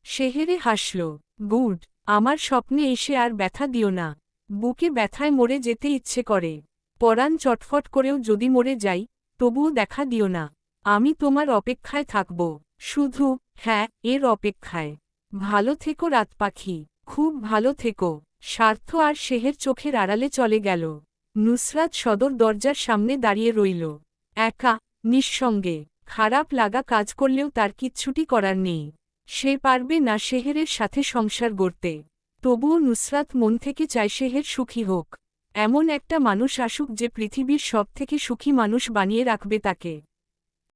[SPEAKER 1] শেহেরে হাসল, গুড। আমার স্বপ্নে এসে আর ব্যথা দিও না। বুকে ব্যথায় মরে যেতে ইচ্ছে করে। পরাণ চটফট করেও যদি মরে যাই, তবুও দেখা দিও না। আমি তোমার অপেক্ষায় থাকব। শুধু, হ্যাঁ, এর অপেক্ষায়। ভালো থেকো রাত পাখি, খুব ভালো থেকো। স্বার্থ আর শেহের চোখের আড়ালে চলে গেল। নুসরাত সদর দরজার সামনে দাঁড়িয়ে রইল। একা, নিঃসঙ্গে। খারাপ লাগা কাজ করলেও তার কিচ্ছুটি করার নেই। সে পারবে না শেহেরের সাথে সংসার গড়তে। তবুও নুসরাত মন থেকে চায় শেহের সুখী হোক। এমন একটা মানুষ আসুক যে পৃথিবীর সবথেকে সুখী মানুষ বানিয়ে রাখবে তাকে।